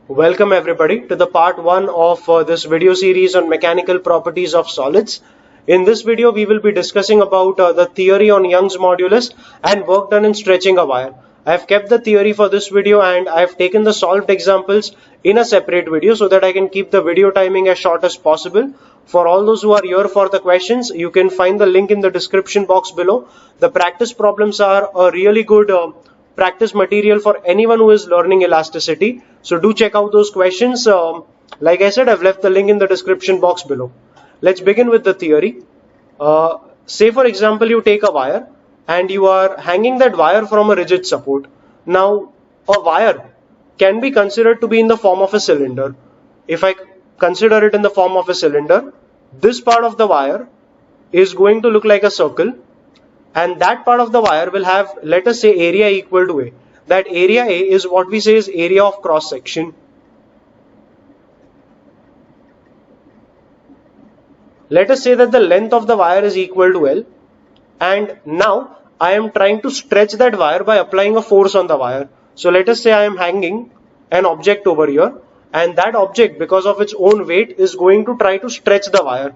Welcome everybody to the part 1 of this video series on mechanical properties of solids. In this video we will be discussing about the theory on Young's modulus and work done in stretching a wire. I have kept the theory for this video and I have taken the solved examples in a separate video so that I can keep the video timing as short as possible. For all those who are here for the questions, you can find the link in the description box below. The practice problems are a really good practice material for anyone who is learning elasticity. So do check out those questions. Like I said, I've left the link in the description box below. Let's begin with the theory. Say for example, you take a wire and you are hanging that wire from a rigid support. Now, a wire can be considered to be in the form of a cylinder. If I consider it in the form of a cylinder, this part of the wire is going to look like a circle, and that part of the wire will have, let us say, area equal to A. That area A is what we say is area of cross section. Let us say that the length of the wire is equal to L, and now I am trying to stretch that wire by applying a force on the wire. So let us say I am hanging an object over here, and that object, because of its own weight, is going to try to stretch the wire.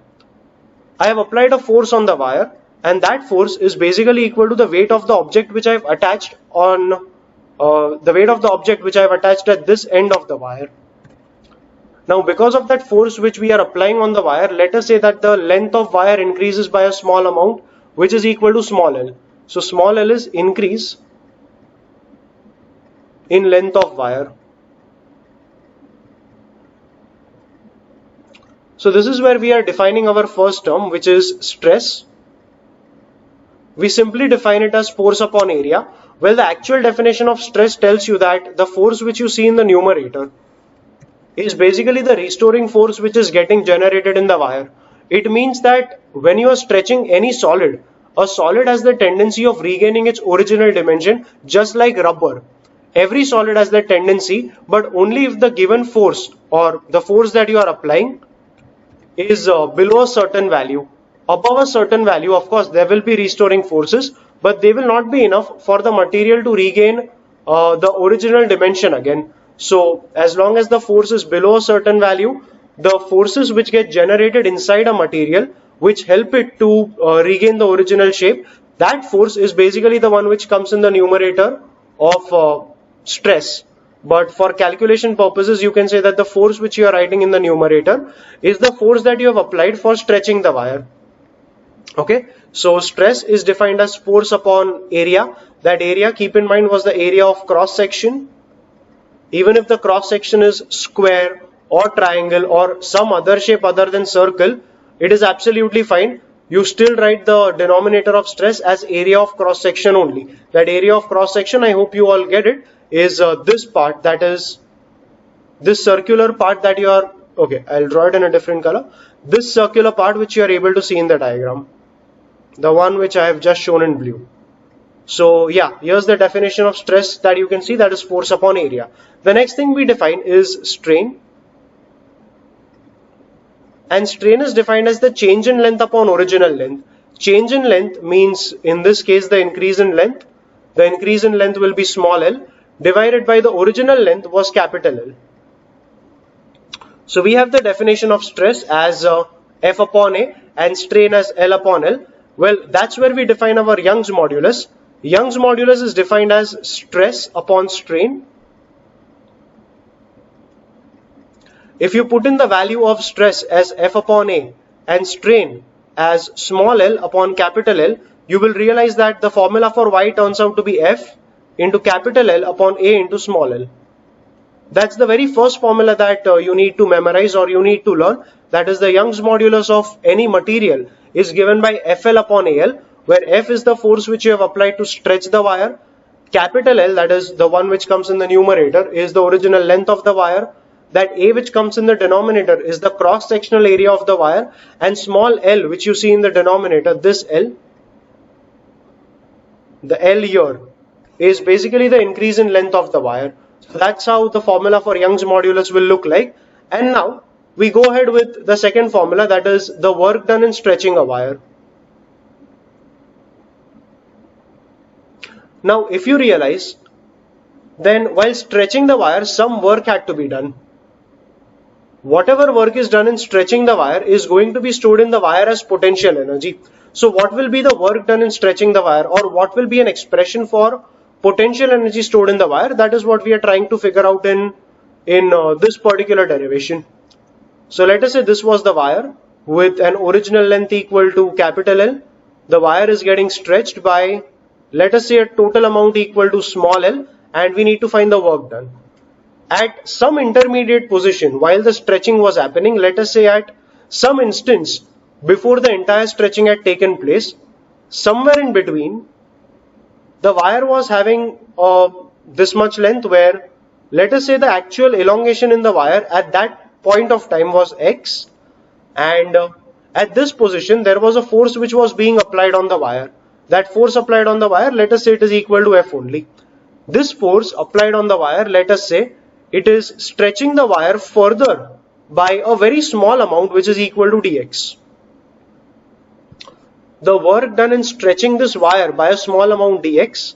I have applied a force on the wire, and that force is basically equal to the weight of the object which I have attached on at this end of the wire. Now, because of that force which we are applying on the wire, let us say that the length of wire increases by a small amount, which is equal to small l. So small l is increase in length of wire. So this is where we are defining our first term, which is stress. We simply define it as force upon area. Well, the actual definition of stress tells you that the force which you see in the numerator is basically the restoring force which is getting generated in the wire. It means that when you are stretching any solid, a solid has the tendency of regaining its original dimension, just like rubber. Every solid has that tendency, but only if the given force or the force that you are applying is below a certain value. Above a certain value, of course, there will be restoring forces, but they will not be enough for the material to regain the original dimension again. So as long as the force is below a certain value, the forces which get generated inside a material, which help it to regain the original shape, that force is basically the one which comes in the numerator of stress. But for calculation purposes, you can say that the force which you are writing in the numerator is the force that you have applied for stretching the wire. Okay, so stress is defined as force upon area. That area, keep in mind, was the area of cross section. Even if the cross section is square or triangle or some other shape other than circle, it is absolutely fine. You still write the denominator of stress as area of cross section only. That area of cross section, I hope you all get it, is this part, that is this circular part that you are, okay, I'll draw it in a different color. This circular part which you are able to see in the diagram, the one which I have just shown in blue. So yeah, here's the definition of stress that you can see, that is force upon area. The next thing we define is strain. And strain is defined as the change in length upon original length. Change in length means, in this case, the increase in length. The increase in length will be small l divided by the original length was capital L. So we have the definition of stress as F upon A and strain as L upon L. Well, that's where we define our Young's modulus. Young's modulus is defined as stress upon strain. If you put in the value of stress as F upon A and strain as small l upon capital L, you will realize that the formula for Y turns out to be F into capital L upon A into small l. That's the very first formula that you need to memorize or you need to learn. That is, the Young's modulus of any material is given by FL upon AL, where F is the force which you have applied to stretch the wire. Capital L, that is the one which comes in the numerator, is the original length of the wire. That A which comes in the denominator is the cross-sectional area of the wire, and small l which you see in the denominator, this L, the L here, is basically the increase in length of the wire. So that's how the formula for Young's modulus will look like. And now we go ahead with the second formula, that is the work done in stretching a wire. Now if you realize then while stretching the wire, some work had to be done. Whatever work is done in stretching the wire is going to be stored in the wire as potential energy. So what will be the work done in stretching the wire, or what will be an expression for potential energy stored in the wire? That is what we are trying to figure out in this particular derivation. So let us say this was the wire with an original length equal to capital L. The wire is getting stretched by, let us say, a total amount equal to small l, and we need to find the work done. At some intermediate position while the stretching was happening, let us say at some instance before the entire stretching had taken place, somewhere in between, the wire was having this much length, where let us say the actual elongation in the wire at that point of time was x, and at this position there was a force which was being applied on the wire. That force applied on the wire, let us say it is equal to F only. This force applied on the wire, let us say it is stretching the wire further by a very small amount which is equal to dx. The work done in stretching this wire by a small amount dx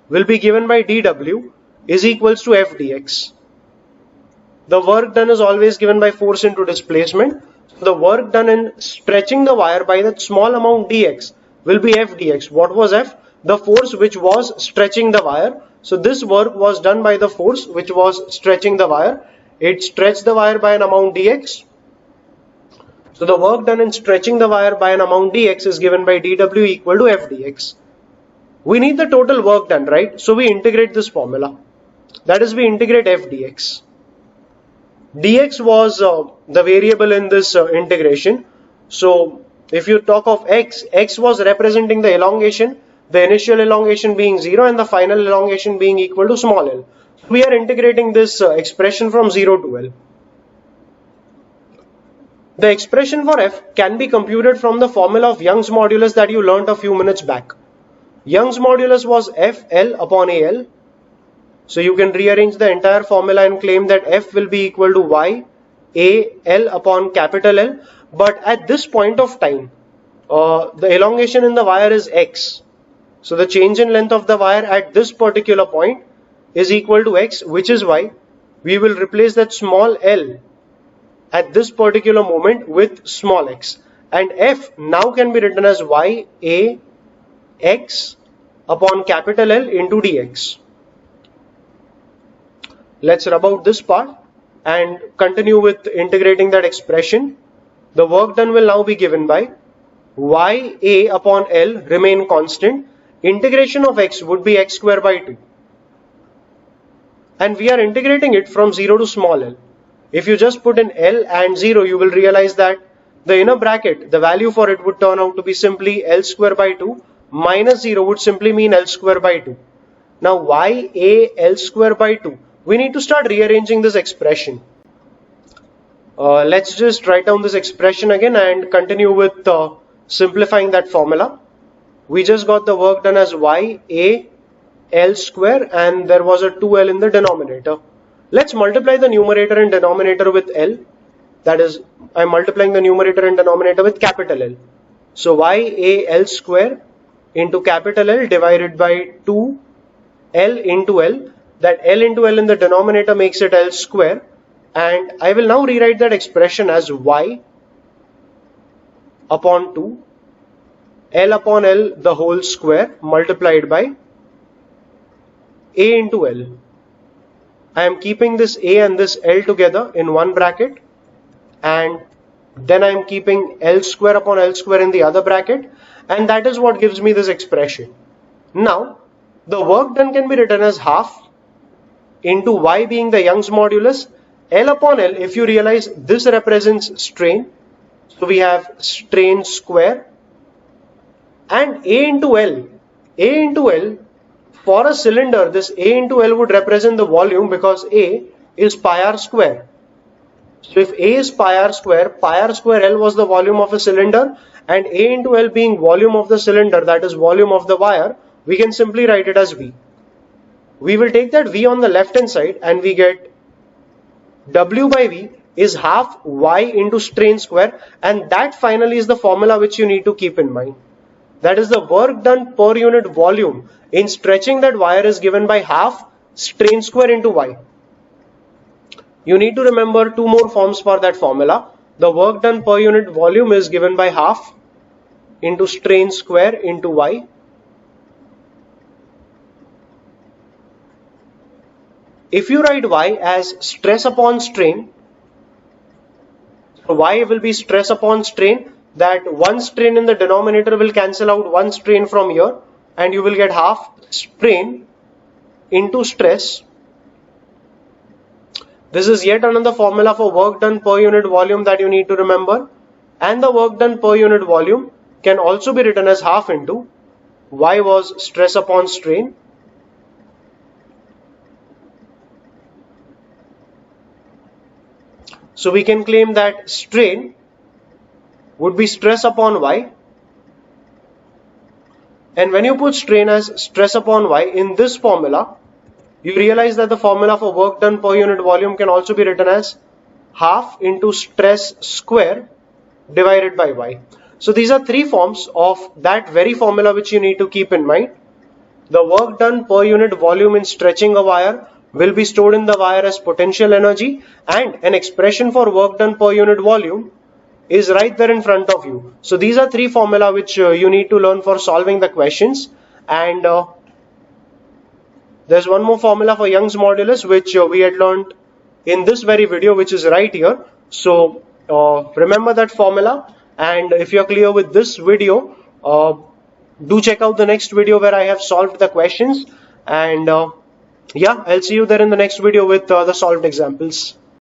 will be given by dw is equals to f dx. The work done is always given by force into displacement. So the work done in stretching the wire by that small amount dx will be f dx. What was f? The force which was stretching the wire. So this work was done by the force which was stretching the wire. It stretched the wire by an amount dx. So the work done in stretching the wire by an amount dx is given by dw equal to f dx. We need the total work done, right? So we integrate this formula. That is, we integrate f dx. Dx was the variable in this integration. So if you talk of x, x was representing the elongation, the initial elongation being 0 and the final elongation being equal to small l. We are integrating this expression from 0 to L. The expression for f can be computed from the formula of Young's modulus that you learnt a few minutes back. Young's modulus was Fl upon Al. So you can rearrange the entire formula and claim that f will be equal to y a l upon capital L. But at this point of time, the elongation in the wire is x. So the change in length of the wire at this particular point is equal to x, which is why we will replace that small l at this particular moment with small x. And f now can be written as y a x upon capital L into dx. Let's rub out this part and continue with integrating that expression. The work done will now be given by y a upon L remain constant. Integration of x would be x square by 2. And we are integrating it from 0 to small l. If you just put in L and 0, you will realize that the inner bracket, the value for it would turn out to be simply L square by 2 minus 0 would simply mean L square by 2. Now y a L square by 2. We need to start rearranging this expression. Let's just write down this expression again and continue with simplifying that formula. We just got the work done as y a L square, and there was a 2L in the denominator. Let's multiply the numerator and denominator with L. That is, I'm multiplying the numerator and denominator with capital L. So y a L square into capital L divided by 2 L into L. That L into L in the denominator makes it L square, and I will now rewrite that expression as y upon 2 L upon L the whole square multiplied by a into L. I am keeping this a and this L together in one bracket, and then I am keeping L square upon L square in the other bracket, and that is what gives me this expression. Now the work done can be written as half into y being the Young's modulus. L upon L, if you realize, this represents strain, so we have strain square, and a into L, for a cylinder, this a into L would represent the volume because a is pi r square. So if a is pi r square L was the volume of a cylinder, and a into L being volume of the cylinder, that is volume of the wire, we can simply write it as V. We will take that V on the left hand side and we get W by V is half Y into strain square, and that finally is the formula which you need to keep in mind. That is, the work done per unit volume in stretching that wire is given by half strain square into Y. You need to remember two more forms for that formula. The work done per unit volume is given by half into strain square into Y. If you write Y as stress upon strain, Y will be stress upon strain, that one strain in the denominator will cancel out one strain from here and you will get half strain into stress. This is yet another formula for work done per unit volume that you need to remember, and the work done per unit volume can also be written as half into Y was stress upon strain So we can claim that strain would be stress upon Y, and when you put strain as stress upon Y in this formula, you realize that the formula for work done per unit volume can also be written as half into stress square divided by Y. So these are three forms of that very formula which you need to keep in mind. The work done per unit volume in stretching a wire will be stored in the wire as potential energy, and an expression for work done per unit volume is right there in front of you. So these are three formula which you need to learn for solving the questions, and there's one more formula for Young's modulus which we had learned in this very video, which is right here. So remember that formula, and if you're clear with this video, do check out the next video where I have solved the questions, and yeah, I'll see you there in the next video with the solved examples.